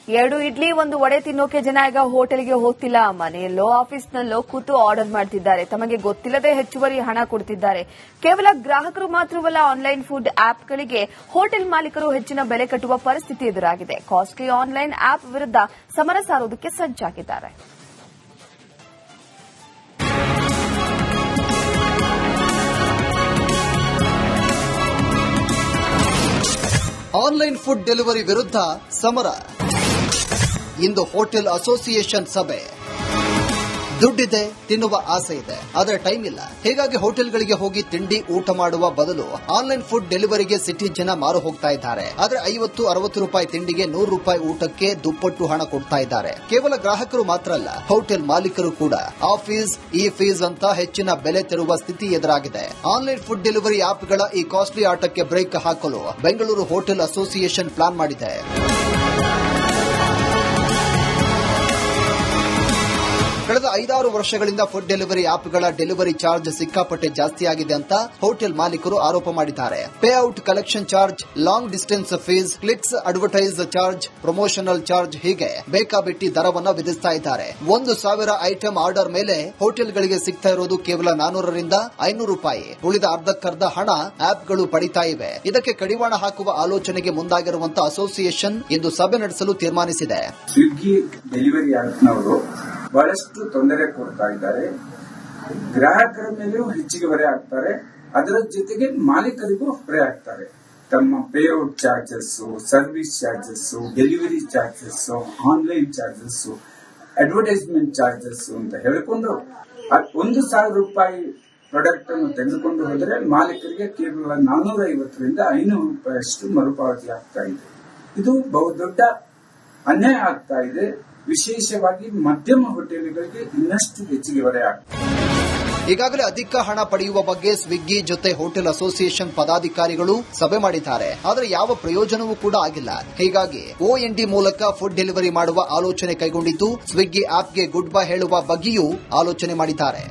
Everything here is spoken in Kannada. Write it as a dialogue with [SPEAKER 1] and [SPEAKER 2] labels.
[SPEAKER 1] 2 ಇಡ್ಲಿ 1 ವಡೆ ತಿನ್ನೋಕೆ ಜನ ಈಗ ಹೋಟೆಲ್ಗೆ ಹೋಗ್ತಿಲ್ಲ. ಮನೆಯಲ್ಲೋ ಆಫೀಸ್ನಲ್ಲೋ ಕೂತು ಆರ್ಡರ್ ಮಾಡ್ತಿದ್ದಾರೆ. ತಮಗೆ ಗೊತ್ತಿಲ್ಲದೆ ಹೆಚ್ಚುವರಿ ಹಣ ಕೊಡ್ತಿದ್ದಾರೆ. ಕೇವಲ ಗ್ರಾಹಕರು ಮಾತ್ರವಲ್ಲ, ಆನ್ಲೈನ್ ಫುಡ್ ಆಪ್ಗಳಿಗೆ ಹೋಟೆಲ್ ಮಾಲೀಕರು ಹೆಚ್ಚಿನ ಬೆಲೆ ಕಟ್ಟುವ ಪರಿಸ್ಥಿತಿ ಎದುರಾಗಿದೆ. ಕಾಸ್ಟ್ಲಿ ಆನ್ಲೈನ್ ಆಪ್ ವಿರುದ್ಧ ಸಮರ ಸಾರೋದಕ್ಕೆ ಸಜ್ಜಾಗಿದ್ದಾರೆ.
[SPEAKER 2] ಆನ್ಲೈನ್ ಫುಡ್ ಡೆಲಿವರಿ ವಿರುದ್ಧ ಸಮರ. ಇಂದು ಹೋಟೆಲ್ ಅಸೋಸಿಯೇಷನ್ ಸಭೆ. ದುಡ್ಡಿದೆ, ತಿನ್ನುವ ಆಸೆ ಇದೆ, ಆದರೆ ಟೈಮ್ ಇಲ್ಲ. ಹೀಗಾಗಿ ಹೋಟೆಲ್ಗಳಿಗೆ ಹೋಗಿ ತಿಂಡಿ ಊಟ ಮಾಡುವ ಬದಲು ಆನ್ಲೈನ್ ಫುಡ್ ಡೆಲಿವರಿಗೆ ಸಿಟಿ ಜನ ಮಾರು ಹೋಗ್ತಾ ಇದ್ದಾರೆ. ಆದರೆ 50-60 ರೂಪಾಯಿ ತಿಂಡಿಗೆ 100 ರೂಪಾಯಿ ಊಟಕ್ಕೆ ದುಪ್ಪಟ್ಟು ಹಣ ಕೊಡ್ತಾ ಇದ್ದಾರೆ. ಕೇವಲ ಗ್ರಾಹಕರು ಮಾತ್ರ ಅಲ್ಲ, ಹೋಟೆಲ್ ಮಾಲೀಕರು ಕೂಡ ಆಫೀಸ್ ಈ ಫೀಸ್ ಅಂತ ಹೆಚ್ಚಿನ ಬೆಲೆ ತೆರುವ ಸ್ಥಿತಿ ಎದುರಾಗಿದೆ. ಆನ್ಲೈನ್ ಫುಡ್ ಡೆಲಿವರಿ ಆಪ್ಗಳ ಈ ಕಾಸ್ಟ್ಲಿ ಆಟಕ್ಕೆ ಬ್ರೇಕ್ ಹಾಕಲು ಬೆಂಗಳೂರು ಹೋಟೆಲ್ ಅಸೋಸಿಯೇಷನ್ ಪ್ಲಾನ್ ಮಾಡಿದೆ. ಕಳೆದ 5-6 ವರ್ಷಗಳಿಂದ ಫುಡ್ ಡೆಲಿವರಿ ಆಪ್ಗಳ ಡೆಲಿವರಿ ಚಾರ್ಜ್ ಸಿಕ್ಕಾಪಟ್ಟೆ ಜಾಸ್ತಿಯಾಗಿದೆ ಅಂತ ಹೋಟೆಲ್ ಮಾಲೀಕರು ಆರೋಪ ಮಾಡಿದ್ದಾರೆ. Payout, collection charge, long distance fees, clicks, advertise charge, promotional charge ಹೀಗೆ ಬೇಕಾಬಿಟ್ಟಿ ದರವನ್ನ ವಿಧಿಸ್ತಾ ಇದ್ದಾರೆ. 1,000 ಐಟಂ ಆರ್ಡರ್ ಮೇಲೆ ಹೋಟೆಲ್ಗಳಿಗೆ ಸಿಗ್ತಾ ಇರೋದು ಕೇವಲ 400ರಿಂದ 500 ರೂಪಾಯಿ. ಉಳಿದ ಅರ್ಧಕ್ಕರ್ಧ ಹಣ ಆಪ್ಗಳು ಪಡಿತಾ ಇವೆ. ಇದಕ್ಕೆ ಕಡಿವಾಣ ಹಾಕುವ ಆಲೋಚನೆಗೆ ಮುಂದಾಗಿರುವಂತಹ ಅಸೋಸಿಯೇಷನ್ ಇಂದು ಸಭೆ ನಡೆಸಲು ತೀರ್ಮಾನಿಸಿದೆ.
[SPEAKER 3] ಸ್ವಿಗ್ಗಿ ಡೆಲಿವರಿ ಆಪ್ನವರು ಬಹಳಷ್ಟು ತೊಂದರೆ ಕೊಡ್ತಾ ಇದ್ದಾರೆ. ಗ್ರಾಹಕರ ಮೇಲೂ ಹೆಚ್ಚಿಗೆ ಹೊರೆ ಆಗ್ತಾರೆ, ಅದರ ಜೊತೆಗೆ ಮಾಲೀಕರಿಗೂ ಹೊರೆ ಆಗ್ತಾರೆ. ತಮ್ಮ payout charges, service charges, delivery charges, online charges, advertisement charges ಅಂತ ಹೇಳಿಕೊಂಡು 1,000 ರೂಪಾಯಿ ಪ್ರಾಡಕ್ಟ್ ಅನ್ನು ತೆಗೆದುಕೊಂಡು ಹೋದರೆ ಮಾಲೀಕರಿಗೆ ಕೇವಲ 450ರಿಂದ 500 ರೂಪಾಯಿಯಷ್ಟು ಮರುಪಾವತಿ ಆಗ್ತಾ ಇದೆ. ಇದು ಬಹುದೊಡ್ಡ ಅನ್ಯಾಯ ಆಗ್ತಾ ಇದೆ. ವಿಶೇಷವಾಗಿ ಮಧ್ಯಮ ಹೋಟೆಲ್ಗಳಿಗೆ ಇನ್ನಷ್ಟು ಹೆಚ್ಚಿಗೆ ಹೊರೆ ಆಗ್ತದೆ.
[SPEAKER 2] ಈಗಾಗಲೇ ಅಧಿಕ ಹಣ ಪಡೆಯುವ ಬಗ್ಗೆ ಸ್ವಿಗ್ಗಿ ಜೊತೆ ಹೋಟೆಲ್ ಅಸೋಸಿಯೇಷನ್ ಪದಾಧಿಕಾರಿಗಳು ಸಭೆ ಮಾಡಿದ್ದಾರೆ. ಆದರೆ ಯಾವ ಪ್ರಯೋಜನವೂ ಕೂಡ ಆಗಿಲ್ಲ. ಹೀಗಾಗಿ OND ಮೂಲಕ ಫುಡ್ ಡೆಲಿವರಿ ಮಾಡುವ ಆಲೋಚನೆ ಕೈಗೊಂಡಿದ್ದು, ಸ್ವಿಗ್ಗಿ ಆಪ್ಗೆ ಗುಡ್ ಬೈ ಹೇಳುವ ಬಗ್ಗೆಯೂ ಆಲೋಚನೆ ಮಾಡಿದ್ದಾರೆ.